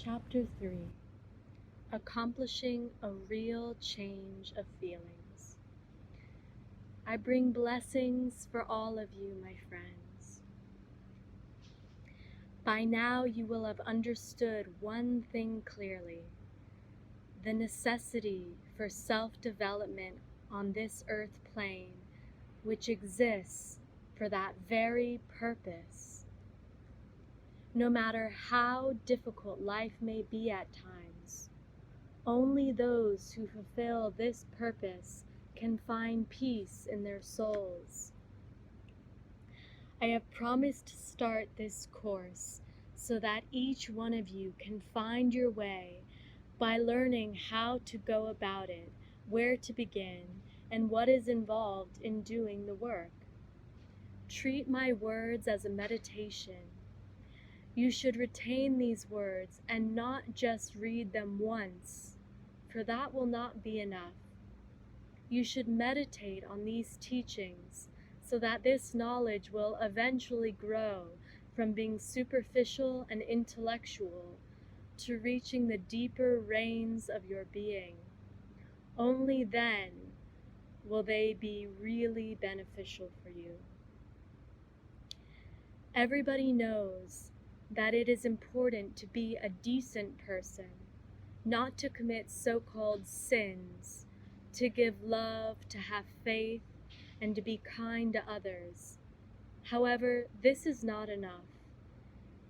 Chapter 3. Accomplishing a Real Change of Feelings. I bring blessings for all of you, my friends. By now you will have understood one thing clearly: the necessity for self-development on this earth plane, which exists for that very purpose. No matter how difficult life may be at times, only those who fulfill this purpose can find peace in their souls. I have promised to start this course so that each one of you can find your way by learning how to go about it, where to begin, and what is involved in doing the work. Treat my words as a meditation. You should retain these words and not just read them once, for that will not be enough. You should meditate on these teachings so that this knowledge will eventually grow from being superficial and intellectual to reaching the deeper reins of your being. Only then will they be really beneficial for you. Everybody knows that it is important to be a decent person, not to commit so-called sins, to give love, to have faith, and to be kind to others. However, this is not enough.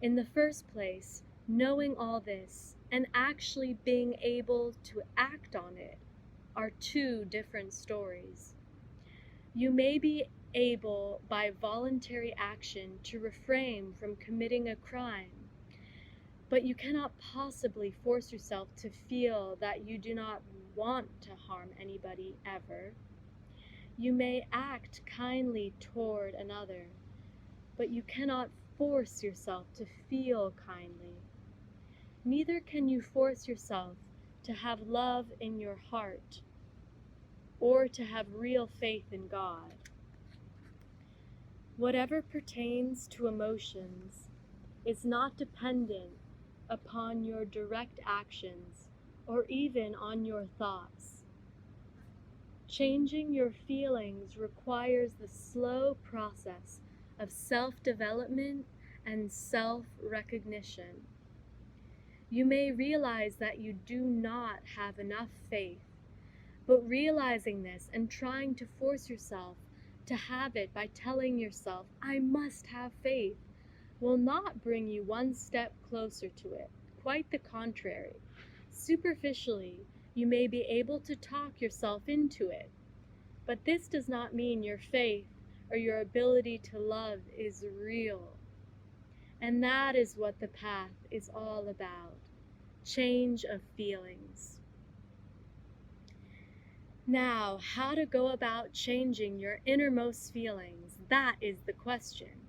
In the first place, knowing all this and actually being able to act on it are two different stories. You may be able by voluntary action to refrain from committing a crime, but you cannot possibly force yourself to feel that you do not want to harm anybody ever. You may act kindly toward another, but you cannot force yourself to feel kindly. Neither can you force yourself to have love in your heart or to have real faith in God. Whatever pertains to emotions is not dependent upon your direct actions or even on your thoughts. Changing your feelings requires the slow process of self-development and self-recognition. You may realize that you do not have enough faith, but realizing this and trying to force yourself to have it by telling yourself, "I must have faith," will not bring you one step closer to it. Quite the contrary. Superficially, you may be able to talk yourself into it, but this does not mean your faith or your ability to love is real. And that is what the path is all about: change of feelings. Now, how to go about changing your innermost feelings, that is the question.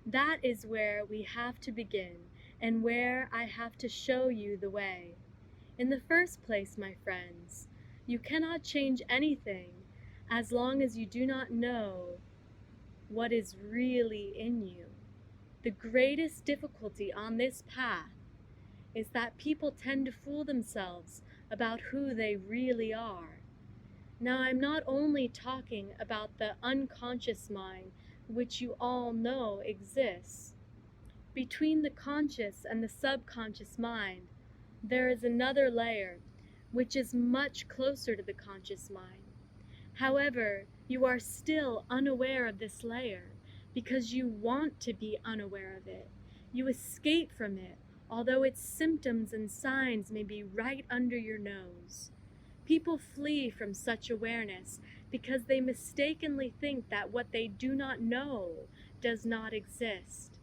That is where we have to begin, and where I have to show you the way. In the first place, my friends, you cannot change anything as long as you do not know what is really in you. The greatest difficulty on this path is that people tend to fool themselves about who they really are. Now, I'm not only talking about the unconscious mind, which you all know exists. Between the conscious and the subconscious mind, there is another layer, which is much closer to the conscious mind. However, you are still unaware of this layer because you want to be unaware of it. You escape from it, although its symptoms and signs may be right under your nose. People flee from such awareness because they mistakenly think that what they do not know does not exist.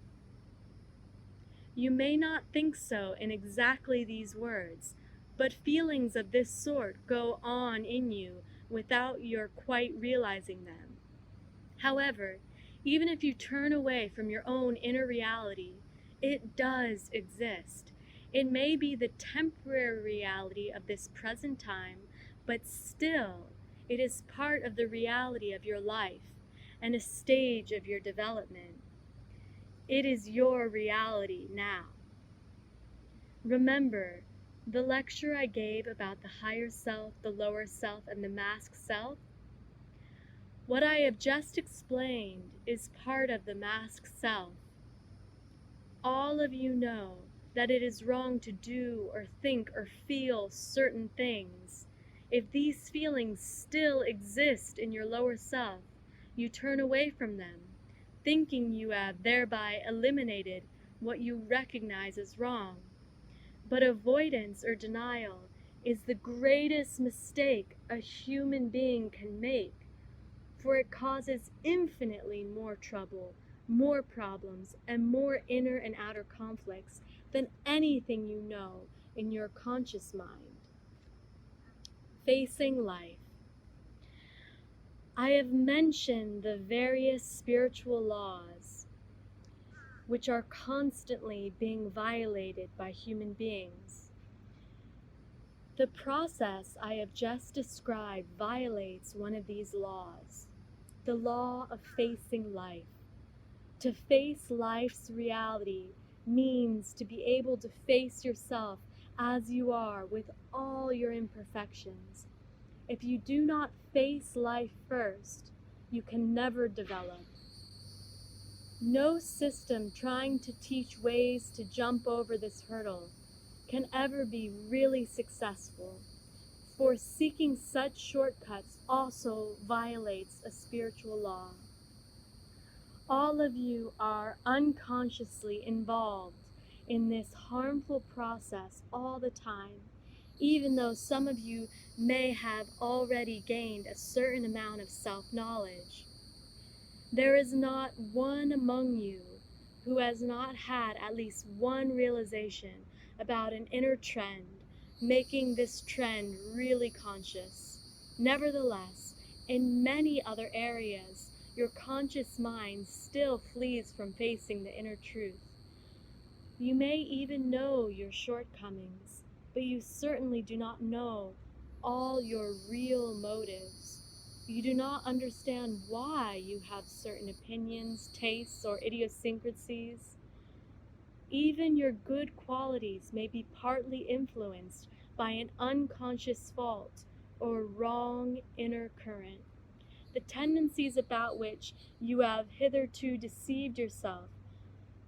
You may not think so in exactly these words, but feelings of this sort go on in you without your quite realizing them. However, even if you turn away from your own inner reality, it does exist. It may be the temporary reality of this present time, but still, it is part of the reality of your life and a stage of your development. It is your reality now. Remember the lecture I gave about the higher self, the lower self, and the masked self? What I have just explained is part of the masked self. All of you know that it is wrong to do or think or feel certain things. If these feelings still exist in your lower self, you turn away from them, thinking you have thereby eliminated what you recognize as wrong. But avoidance or denial is the greatest mistake a human being can make, for it causes infinitely more trouble, more problems, and more inner and outer conflicts than anything you know in your conscious mind. Facing life. I have mentioned the various spiritual laws which are constantly being violated by human beings. The process I have just described violates one of these laws, the law of facing life. To face life's reality means to be able to face yourself as you are with all your imperfections. If you do not face life first, you can never develop. No system trying to teach ways to jump over this hurdle can ever be really successful, for seeking such shortcuts also violates a spiritual law. All of you are unconsciously involved in this harmful process all the time, even though some of you may have already gained a certain amount of self-knowledge. There is not one among you who has not had at least one realization about an inner trend, making this trend really conscious. Nevertheless, in many other areas, your conscious mind still flees from facing the inner truth. You may even know your shortcomings, but you certainly do not know all your real motives. You do not understand why you have certain opinions, tastes, or idiosyncrasies. Even your good qualities may be partly influenced by an unconscious fault or wrong inner current. The tendencies about which you have hitherto deceived yourself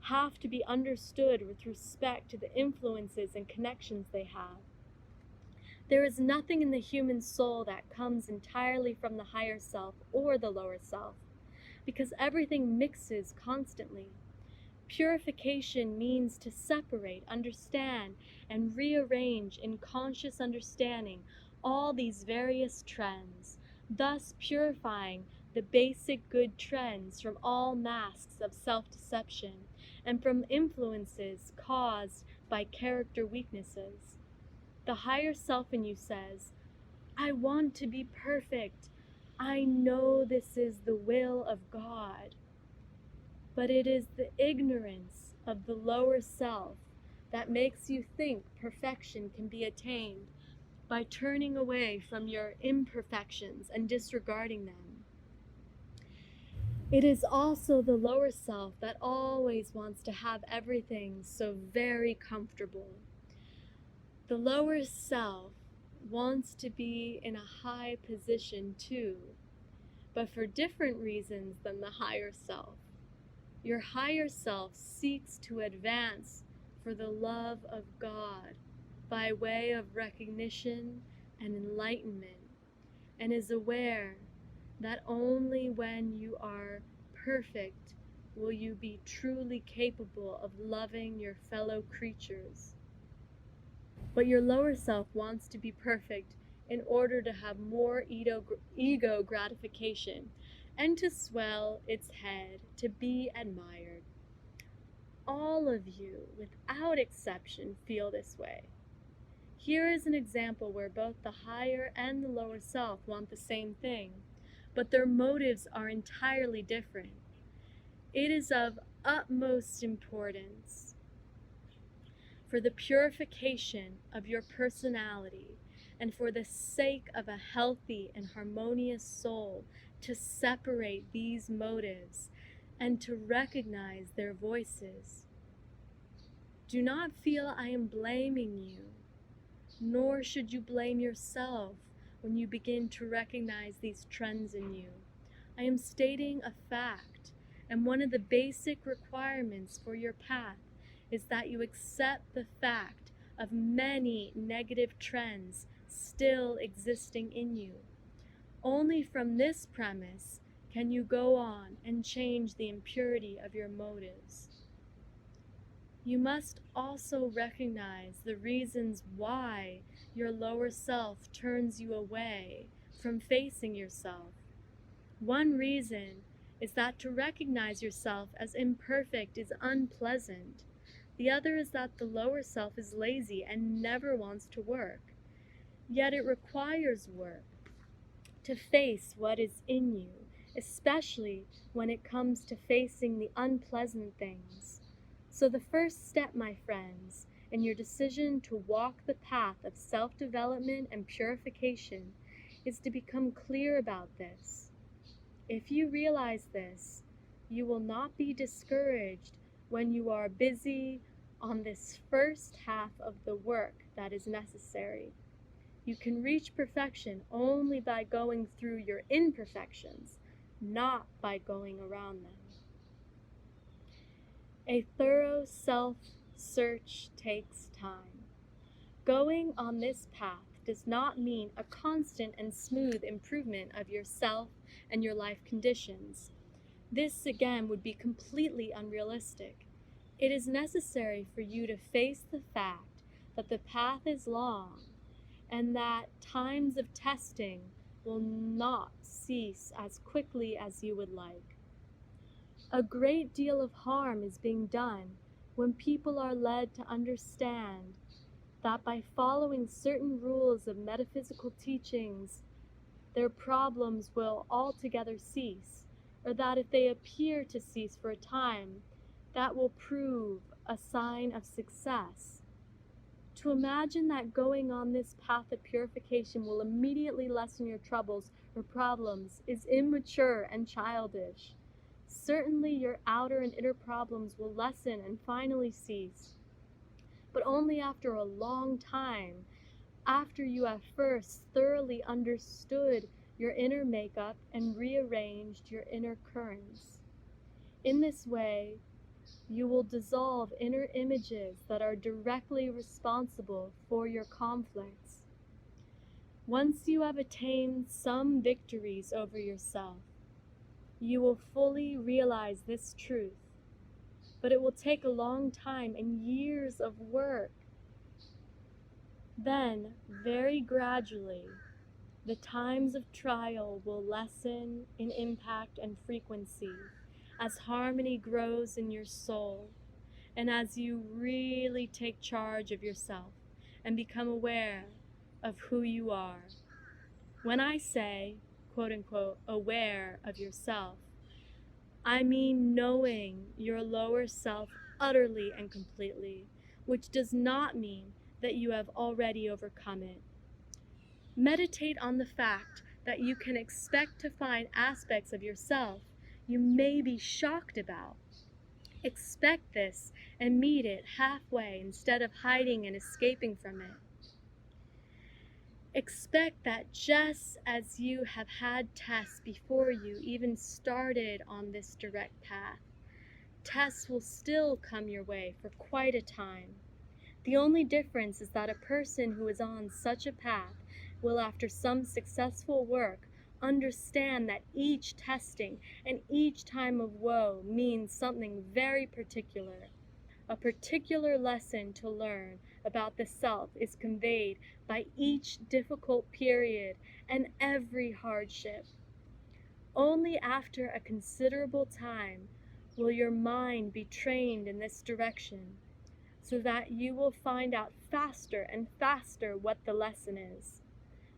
have to be understood with respect to the influences and connections they have. There is nothing in the human soul that comes entirely from the higher self or the lower self, because everything mixes constantly. Purification means to separate, understand, and rearrange in conscious understanding all these various trends, thus purifying the basic good trends from all masks of self-deception and from influences caused by character weaknesses. The higher self in you says, I want to be perfect. I know this is the will of God. But it is the ignorance of the lower self that makes you think perfection can be attained by turning away from your imperfections and disregarding them. It is also the lower self that always wants to have everything so very comfortable. The lower self wants to be in a high position too, but for different reasons than the higher self. Your higher self seeks to advance for the love of God by way of recognition and enlightenment, and is aware that only when you are perfect will you be truly capable of loving your fellow creatures. But your lower self wants to be perfect in order to have more ego gratification and to swell its head, to be admired. All of you, without exception, feel this way. Here is an example where both the higher and the lower self want the same thing, but their motives are entirely different. It is of utmost importance for the purification of your personality and for the sake of a healthy and harmonious soul to separate these motives and to recognize their voices. Do not feel I am blaming you, nor should you blame yourself when you begin to recognize these trends in you. I am stating a fact, and one of the basic requirements for your path is that you accept the fact of many negative trends still existing in you. Only from this premise can you go on and change the impurity of your motives. You must also recognize the reasons why your lower self turns you away from facing yourself. One reason is that to recognize yourself as imperfect is unpleasant. The other is that the lower self is lazy and never wants to work. Yet it requires work to face what is in you, especially when it comes to facing the unpleasant things. So the first step, my friends, in your decision to walk the path of self-development and purification is to become clear about this. If you realize this, you will not be discouraged when you are busy on this first half of the work that is necessary. You can reach perfection only by going through your imperfections, not by going around them. A thorough self-search takes time. Going on this path does not mean a constant and smooth improvement of yourself and your life conditions. This, again, would be completely unrealistic. It is necessary for you to face the fact that the path is long and that times of testing will not cease as quickly as you would like. A great deal of harm is being done when people are led to understand that by following certain rules of metaphysical teachings, their problems will altogether cease, or that if they appear to cease for a time, that will prove a sign of success. To imagine that going on this path of purification will immediately lessen your troubles or problems is immature and childish. Certainly your outer and inner problems will lessen and finally cease, but only after a long time, after you have first thoroughly understood your inner makeup and rearranged your inner currents. In this way, you will dissolve inner images that are directly responsible for your conflicts. Once you have attained some victories over yourself, you will fully realize this truth, but it will take a long time and years of work. Then, very gradually, the times of trial will lessen in impact and frequency as harmony grows in your soul and as you really take charge of yourself and become aware of who you are. When I say, quote unquote, aware of yourself, I mean knowing your lower self utterly and completely, which does not mean that you have already overcome it. Meditate on the fact that you can expect to find aspects of yourself you may be shocked about. Expect this and meet it halfway instead of hiding and escaping from it. Expect that just as you have had tests before you even started on this direct path, tests will still come your way for quite a time. The only difference is that a person who is on such a path will, after some successful work, understand that each testing and each time of woe means something very particular. A particular lesson to learn about the self is conveyed by each difficult period and every hardship. Only after a considerable time will your mind be trained in this direction, so that you will find out faster and faster what the lesson is.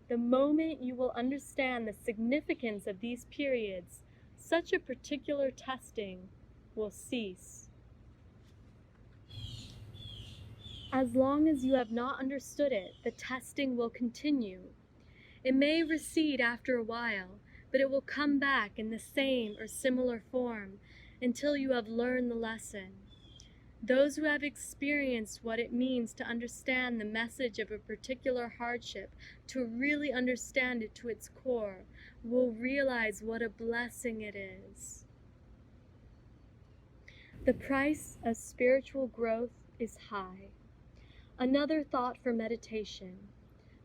The moment you will understand the significance of these periods, such a particular testing will cease. As long as you have not understood it, the testing will continue. It may recede after a while, but it will come back in the same or similar form until you have learned the lesson. Those who have experienced what it means to understand the message of a particular hardship, to really understand it to its core, will realize what a blessing it is. The price of spiritual growth is high. Another thought for meditation.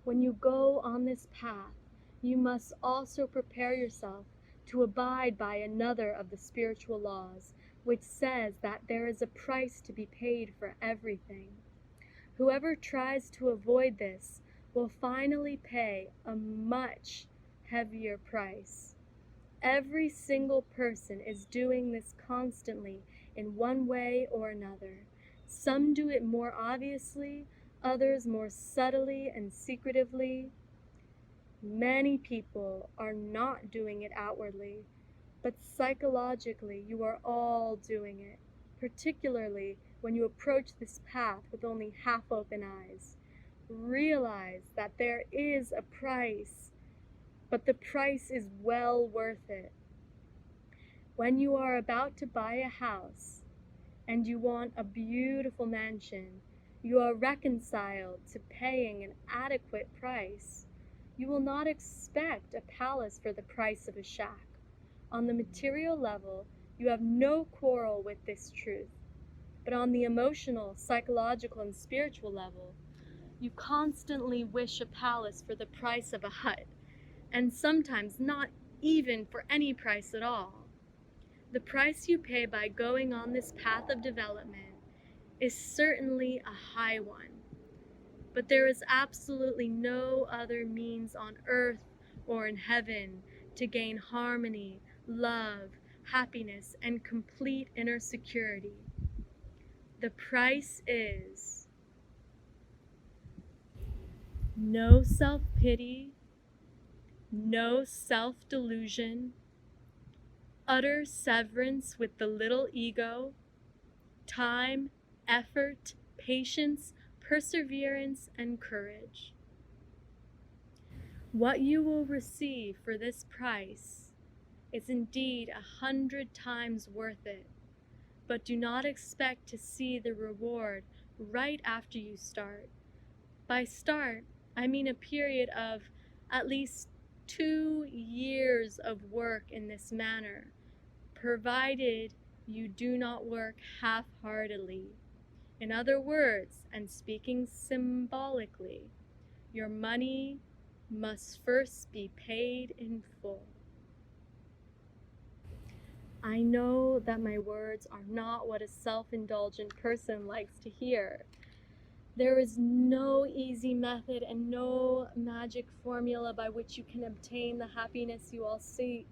When you go on this path, you must also prepare yourself to abide by another of the spiritual laws, which says that there is a price to be paid for everything. Whoever tries to avoid this will finally pay a much heavier price. Every single person is doing this constantly in one way or another. Some do it more obviously, others more subtly and secretively. Many people are not doing it outwardly, but psychologically you are all doing it, particularly when you approach this path with only half open eyes. Realize that there is a price, but the price is well worth it. When you are about to buy a house and you want a beautiful mansion, you are reconciled to paying an adequate price. You will not expect a palace for the price of a shack. On the material level, you have no quarrel with this truth. But on the emotional, psychological, and spiritual level, you constantly wish a palace for the price of a hut, and sometimes not even for any price at all. The price you pay by going on this path of development is certainly a high one. But there is absolutely no other means on earth or in heaven to gain harmony, love, happiness, and complete inner security. The price is no self-pity, no self-delusion, utter severance with the little ego, time, effort, patience, perseverance, and courage. What you will receive for this price is indeed 100 times worth it, but do not expect to see the reward right after you start. By start, I mean a period of at least 2 years of work in this manner, provided you do not work half-heartedly. In other words, and speaking symbolically, your money must first be paid in full. I know that my words are not what a self-indulgent person likes to hear. There is no easy method and no magic formula by which you can obtain the happiness you all seek.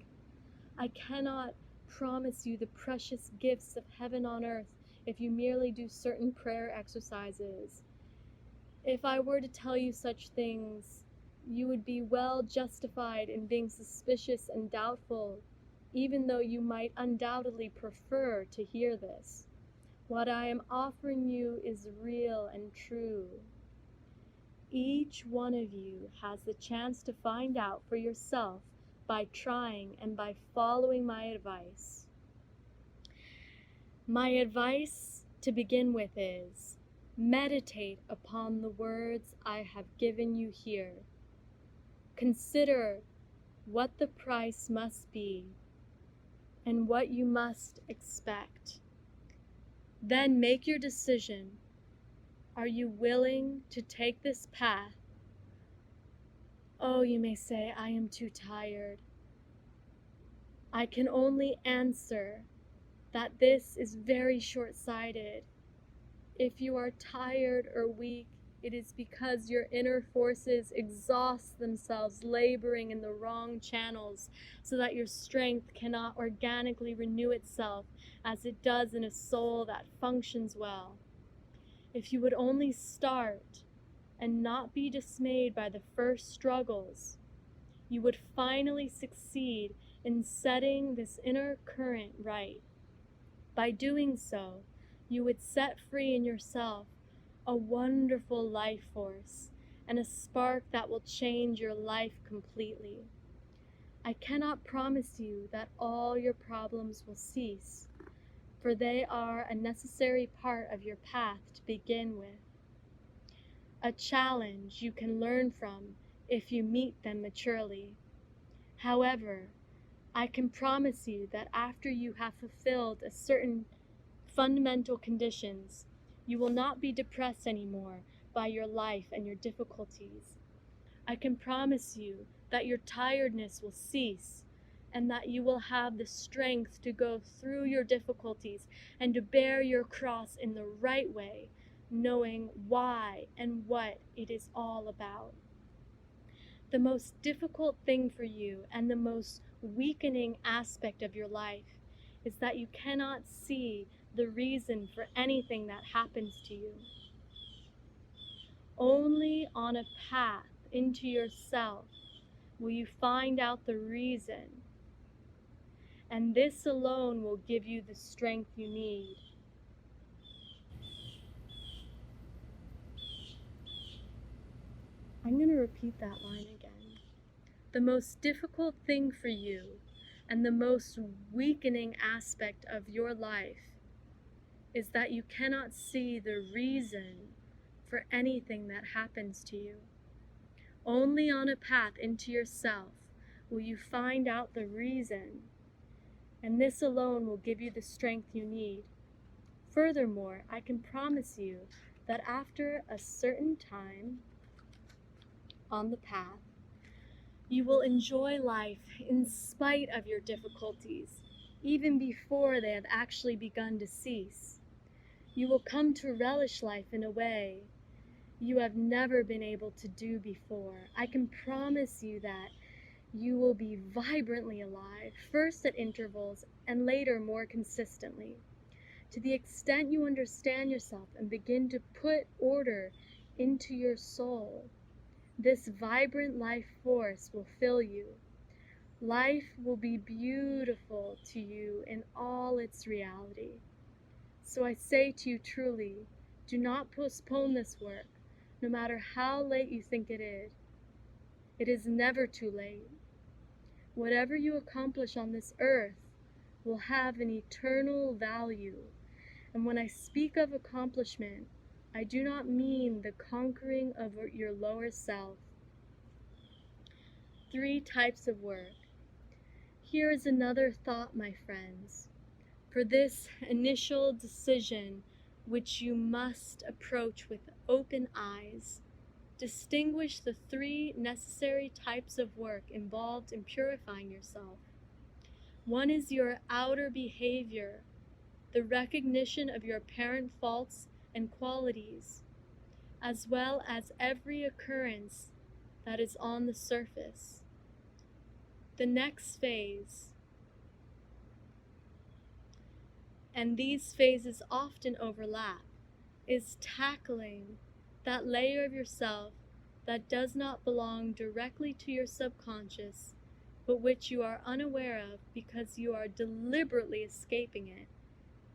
I cannot promise you the precious gifts of heaven on earth if you merely do certain prayer exercises. If I were to tell you such things, you would be well justified in being suspicious and doubtful, even though you might undoubtedly prefer to hear this. What I am offering you is real and true. Each one of you has the chance to find out for yourself by trying and by following my advice. My advice to begin with is, meditate upon the words I have given you here. Consider what the price must be and what you must expect. Then make your decision. Are you willing to take this path? Oh, you may say, I am too tired. I can only answer that this is very short-sighted. If you are tired or weak, it is because your inner forces exhaust themselves laboring in the wrong channels, so that your strength cannot organically renew itself as it does in a soul that functions well. If you would only start and not be dismayed by the first struggles, you would finally succeed in setting this inner current right. By doing so, you would set free in yourself a wonderful life force and a spark that will change your life completely. I cannot promise you that all your problems will cease, for they are a necessary part of your path to begin with. A challenge you can learn from if you meet them maturely. However, I can promise you that after you have fulfilled a certain fundamental conditions, you will not be depressed anymore by your life and your difficulties. I can promise you that your tiredness will cease and that you will have the strength to go through your difficulties and to bear your cross in the right way, knowing why and what it is all about. The most difficult thing for you and the most weakening aspect of your life is that you cannot see the reason for anything that happens to you. Only on a path into yourself will you find out the reason, and this alone will give you the strength you need. I'm going to repeat that line again. The most difficult thing for you and the most weakening aspect of your life is that you cannot see the reason for anything that happens to you. Only on a path into yourself will you find out the reason, and this alone will give you the strength you need. Furthermore, I can promise you that after a certain time on the path, you will enjoy life in spite of your difficulties, even before they have actually begun to cease. You will come to relish life in a way you have never been able to do before. I can promise you that you will be vibrantly alive, first at intervals and later more consistently. To the extent you understand yourself and begin to put order into your soul, this vibrant life force will fill you. Life will be beautiful to you in all its reality. So I say to you truly, do not postpone this work, no matter how late you think it is. It is never too late. Whatever you accomplish on this earth will have an eternal value. And when I speak of accomplishment, I do not mean the conquering of your lower self. 3 types of work. Here is another thought, my friends. For this initial decision, which you must approach with open eyes, distinguish the 3 necessary types of work involved in purifying yourself. One is your outer behavior, the recognition of your apparent faults and qualities, as well as every occurrence that is on the surface. The next phase, and these phases often overlap, is tackling that layer of yourself that does not belong directly to your subconscious, but which you are unaware of because you are deliberately escaping it.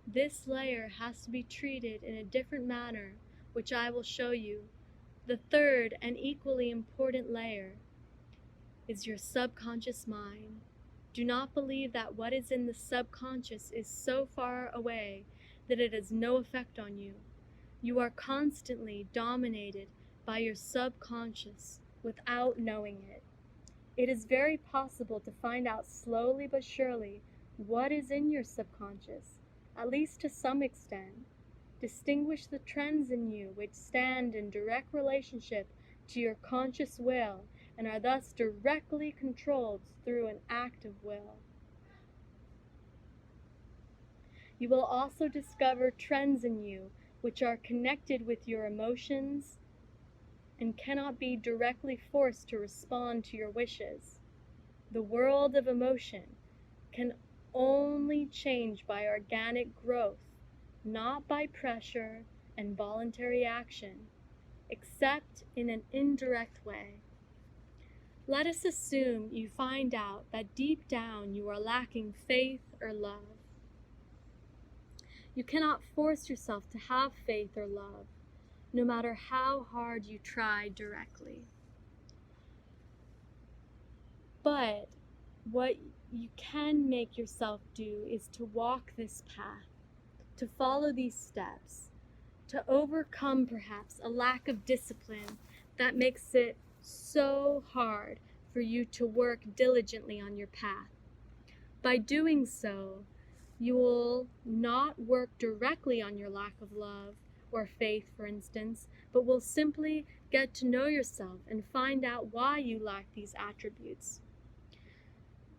This layer has to be treated in a different manner, which I will show you. The third and equally important layer is your subconscious mind. Do not believe that what is in the subconscious is so far away that it has no effect on you. You are constantly dominated by your subconscious without knowing it. It is very possible to find out slowly but surely what is in your subconscious, at least to some extent. Distinguish the trends in you which stand in direct relationship to your conscious will and are thus directly controlled through an act of will. You will also discover trends in you which are connected with your emotions and cannot be directly forced to respond to your wishes. The world of emotion can only change by organic growth, not by pressure and voluntary action, except in an indirect way. Let us assume you find out that deep down you are lacking faith or love. You cannot force yourself to have faith or love, no matter how hard you try directly. But what you can make yourself do is to walk this path, to follow these steps, to overcome perhaps a lack of discipline that makes it so hard for you to work diligently on your path. By doing so, you will not work directly on your lack of love or faith, for instance, but will simply get to know yourself and find out why you lack these attributes.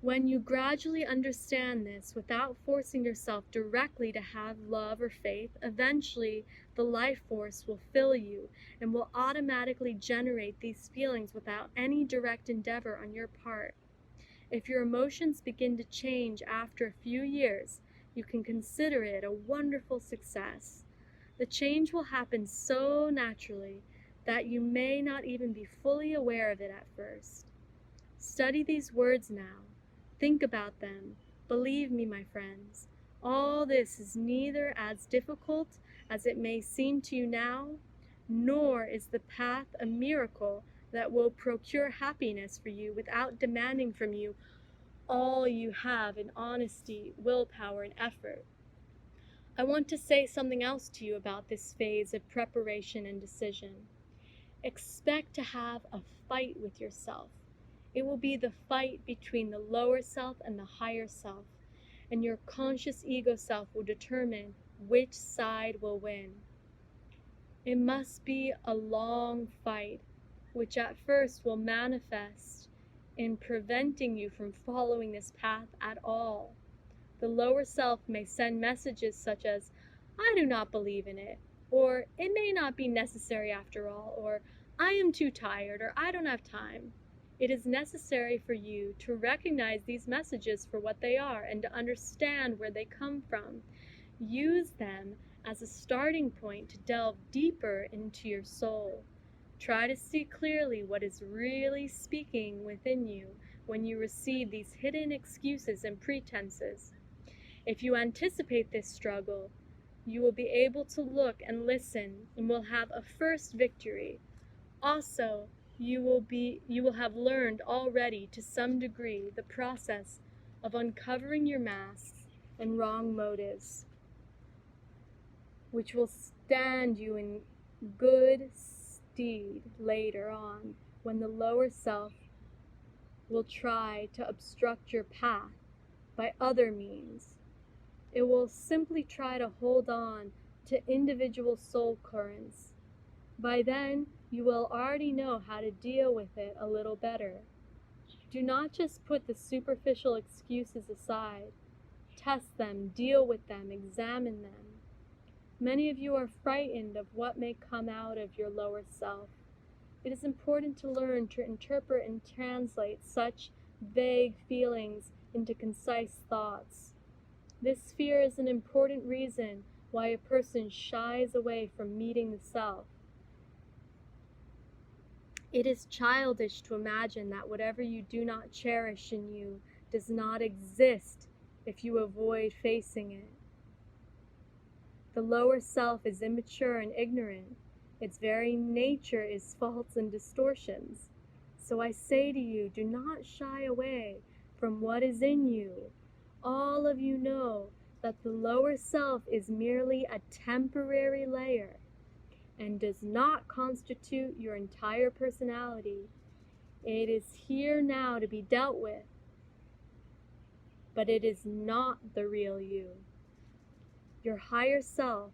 When you gradually understand this without forcing yourself directly to have love or faith, eventually the life force will fill you and will automatically generate these feelings without any direct endeavor on your part. If your emotions begin to change after a few years, you can consider it a wonderful success. The change will happen so naturally that you may not even be fully aware of it at first. Study these words now. Think about them. Believe me, my friends, all this is neither as difficult as it may seem to you now, nor is the path a miracle that will procure happiness for you without demanding from you all you have in honesty, willpower, and effort. I want to say something else to you about this phase of preparation and decision. Expect to have a fight with yourself. It will be the fight between the lower self and the higher self, and your conscious ego self will determine which side will win. It must be a long fight, which at first will manifest in preventing you from following this path at all. The lower self may send messages such as, "I do not believe in it," or "It may not be necessary after all," or "I am too tired," or "I don't have time." It is necessary for you to recognize these messages for what they are and to understand where they come from. Use them as a starting point to delve deeper into your soul. Try to see clearly what is really speaking within you when you receive these hidden excuses and pretenses. If you anticipate this struggle, you will be able to look and listen and will have a first victory. Also, you will have learned already to some degree the process of uncovering your masks and wrong motives, which will stand you in good stead later on when the lower self will try to obstruct your path by other means. It will simply try to hold on to individual soul currents. By then, you will already know how to deal with it a little better. Do not just put the superficial excuses aside. Test them, deal with them, examine them. Many of you are frightened of what may come out of your lower self. It is important to learn to interpret and translate such vague feelings into concise thoughts. This fear is an important reason why a person shies away from meeting the self. It is childish to imagine that whatever you do not cherish in you does not exist if you avoid facing it. The lower self is immature and ignorant. Its very nature is faults and distortions. So I say to you, do not shy away from what is in you. All of you know that the lower self is merely a temporary layer and does not constitute your entire personality. It is here now to be dealt with, but it is not the real you. Your higher self,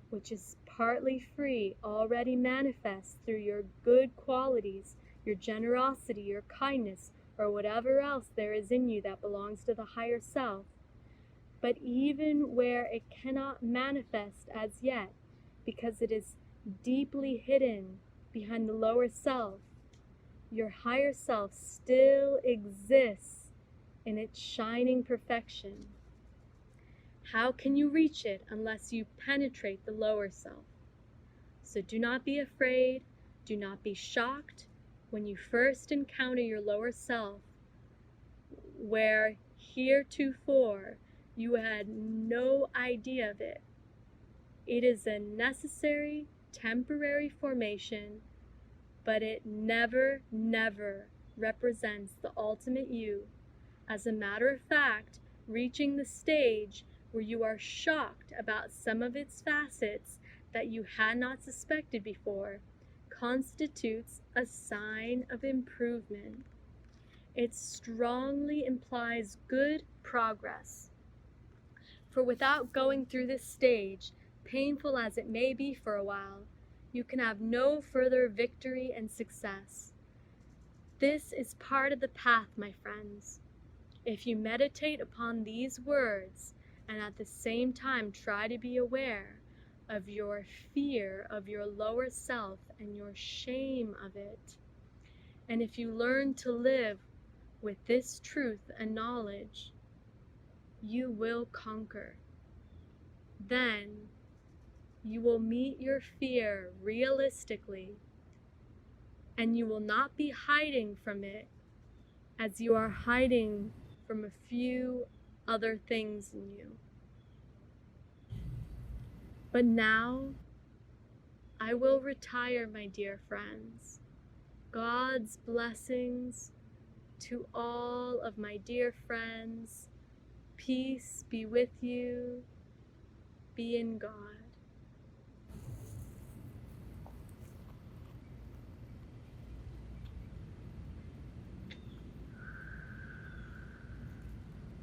which is partly free, already manifests through your good qualities, your generosity, your kindness, or whatever else there is in you that belongs to the higher self. But even where it cannot manifest as yet, because it is deeply hidden behind the lower self, your higher self still exists in its shining perfection. How can you reach it unless you penetrate the lower self? So do not be afraid, do not be shocked when you first encounter your lower self, where heretofore you had no idea of it. It is a necessary, temporary formation, but it never, never represents the ultimate you. As a matter of fact, reaching the stage where you are shocked about some of its facets that you had not suspected before, constitutes a sign of improvement. It strongly implies good progress. For without going through this stage, painful as it may be for a while, you can have no further victory and success. This is part of the path, my friends. If you meditate upon these words and at the same time try to be aware of your fear of your lower self and your shame of it, and if you learn to live with this truth and knowledge, you will conquer. Then you will meet your fear realistically, and you will not be hiding from it as you are hiding from a few other things in you. But now I will retire, my dear friends. God's blessings to all of my dear friends. Peace be with you. Be in God.